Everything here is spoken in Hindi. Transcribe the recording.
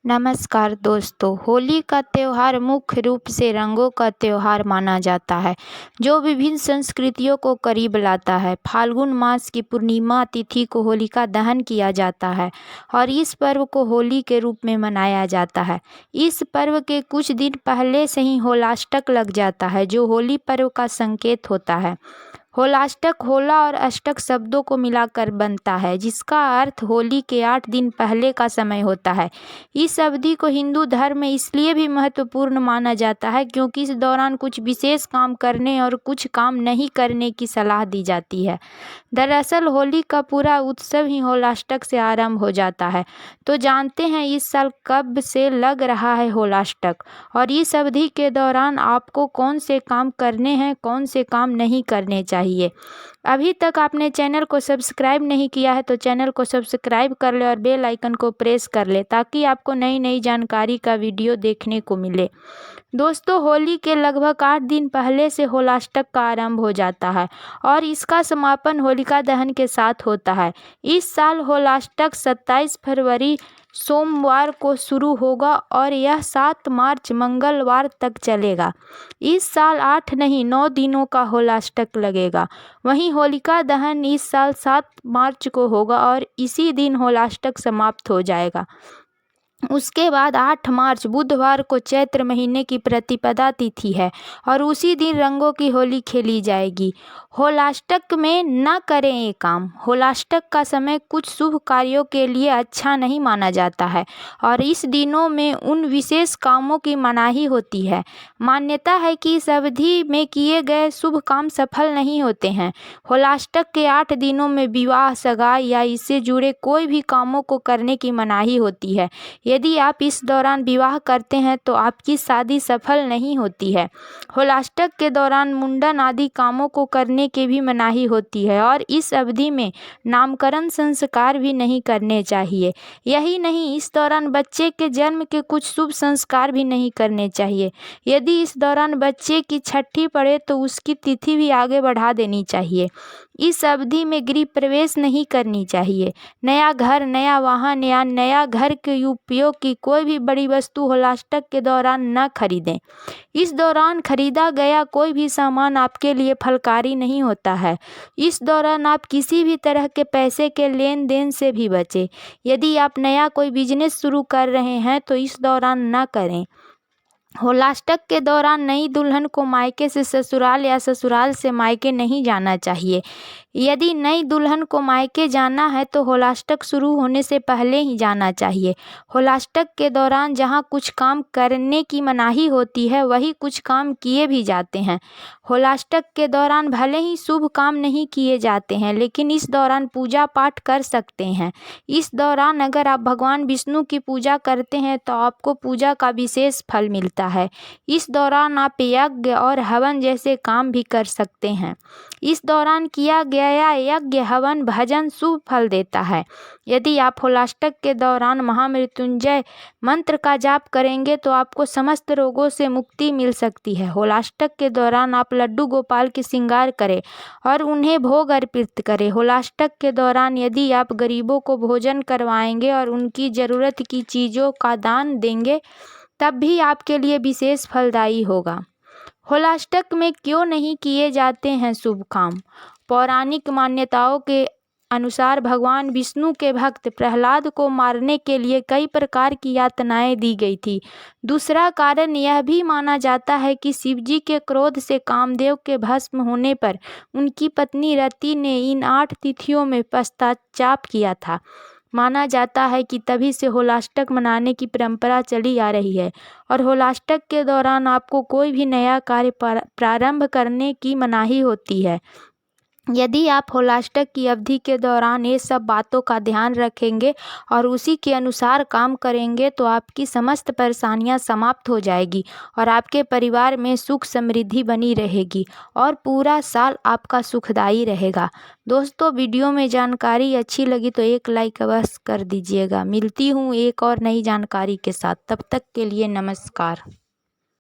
नमस्कार दोस्तों, होली का त्यौहार मुख्य रूप से रंगों का त्यौहार माना जाता है, जो विभिन्न संस्कृतियों को करीब लाता है। फाल्गुन मास की पूर्णिमा तिथि को होलिका दहन किया जाता है और इस पर्व को होली के रूप में मनाया जाता है। इस पर्व के कुछ दिन पहले से ही होलाष्टक लग जाता है, जो होली पर्व का संकेत होता है। होलाष्टक होला और अष्टक शब्दों को मिलाकर बनता है, जिसका अर्थ होली के 8 दिन पहले का समय होता है। इस अवधि को हिंदू धर्म में इसलिए भी महत्वपूर्ण माना जाता है क्योंकि इस दौरान कुछ विशेष काम करने और कुछ काम नहीं करने की सलाह दी जाती है। दरअसल होली का पूरा उत्सव ही होलाष्टक से आरंभ हो जाता है। तो जानते हैं इस साल कब से लग रहा है होलाष्टक और इस अवधि के दौरान आपको कौन से काम करने हैं, कौन से काम नहीं करने चाहिए। अभी तक आपने चैनल को सब्सक्राइब नहीं किया है तो चैनल को सब्सक्राइब कर ले और बेल आइकन को प्रेस कर ले, ताकि आपको नई नई जानकारी का वीडियो देखने को मिले। दोस्तों, होली के लगभग 8 दिन पहले से होलाष्टक का आरंभ हो जाता है और इसका समापन होलिका दहन के साथ होता है। इस साल होलाष्टक 27 फरवरी सोमवार को शुरू होगा और यह 7 मार्च मंगलवार तक चलेगा। इस साल 8 नहीं 9 दिनों का होलाष्टक लगेगा। वहीं होलिका दहन इस साल 7 मार्च को होगा और इसी दिन होलाष्टक समाप्त हो जाएगा। उसके बाद 8 मार्च बुधवार को चैत्र महीने की प्रतिपदा तिथि है और उसी दिन रंगों की होली खेली जाएगी। होलाष्टक में न करें ये काम। होलाष्टक का समय कुछ शुभ कार्यों के लिए अच्छा नहीं माना जाता है और इस दिनों में उन विशेष कामों की मनाही होती है। मान्यता है कि इस अवधि में किए गए शुभ काम सफल नहीं होते हैं। होलाष्टक के 8 दिनों में विवाह, सगाई या इससे जुड़े कोई भी कामों को करने की मनाही होती है। यदि आप इस दौरान विवाह करते हैं तो आपकी शादी सफल नहीं होती है। होलाष्टक के दौरान मुंडन आदि कामों को करने की भी मनाही होती है और इस अवधि में नामकरण संस्कार भी नहीं करने चाहिए। यही नहीं, इस दौरान बच्चे के जन्म के कुछ शुभ संस्कार भी नहीं करने चाहिए। यदि इस दौरान बच्चे की छठी पड़े तो उसकी तिथि भी आगे बढ़ा देनी चाहिए। इस अवधि में गृह प्रवेश नहीं करनी चाहिए। नया घर, नया वाहन या नया घर के उपयोग की कोई भी बड़ी वस्तु होलाष्टक के दौरान न खरीदें। इस दौरान खरीदा गया कोई भी सामान आपके लिए फलकारी नहीं होता है। इस दौरान आप किसी भी तरह के पैसे के लेन देन से भी बचें। यदि आप नया कोई बिजनेस शुरू कर रहे हैं तो इस दौरान न करें। होलाष्टक के दौरान नई दुल्हन को मायके से ससुराल या ससुराल से मायके नहीं जाना चाहिए। यदि नई दुल्हन को मायके जाना है तो होलाष्टक शुरू होने से पहले ही जाना चाहिए। होलाष्टक के दौरान जहां कुछ काम करने की मनाही होती है, वही कुछ काम किए भी जाते हैं। होलाष्टक के दौरान भले ही शुभ काम नहीं किए जाते हैं, लेकिन इस दौरान पूजा पाठ कर सकते हैं। इस दौरान अगर आप भगवान विष्णु की पूजा करते हैं तो आपको पूजा का विशेष फल मिलता है। इस दौरान आप यज्ञ और हवन जैसे काम भी कर सकते हैं। इस दौरान किया गया यज्ञ, हवन, भजन शुभ फल देता है। यदि आप होलाष्टक के दौरान महामृत्युंजय मंत्र का जाप करेंगे तो आपको समस्त रोगों से मुक्ति मिल सकती है। होलाष्टक के दौरान आप लड्डू गोपाल की श्रृंगार करें और उन्हें भोग अर्पित करें। होलाष्टक के दौरान यदि आप गरीबों को भोजन करवाएंगे और उनकी ज़रूरत की चीज़ों का दान देंगे, तब भी आपके लिए विशेष फलदायी होगा। होलाष्टक में क्यों नहीं किए जाते हैं शुभ काम? पौराणिक मान्यताओं के अनुसार भगवान विष्णु के भक्त प्रहलाद को मारने के लिए कई प्रकार की यातनाएं दी गई थी। दूसरा कारण यह भी माना जाता है कि शिवजी के क्रोध से कामदेव के भस्म होने पर उनकी पत्नी रति ने इन 8 तिथियों में पश्चाताप किया था। माना जाता है कि तभी से होलाष्टक मनाने की परंपरा चली आ रही है और होलाष्टक के दौरान आपको कोई भी नया कार्य प्रारंभ करने की मनाही होती है। यदि आप होलाष्टक की अवधि के दौरान ये सब बातों का ध्यान रखेंगे और उसी के अनुसार काम करेंगे तो आपकी समस्त परेशानियां समाप्त हो जाएगी और आपके परिवार में सुख समृद्धि बनी रहेगी और पूरा साल आपका सुखदायी रहेगा। दोस्तों, वीडियो में जानकारी अच्छी लगी तो एक लाइक अवश्य कर दीजिएगा। मिलती हूँ एक और नई जानकारी के साथ, तब तक के लिए नमस्कार।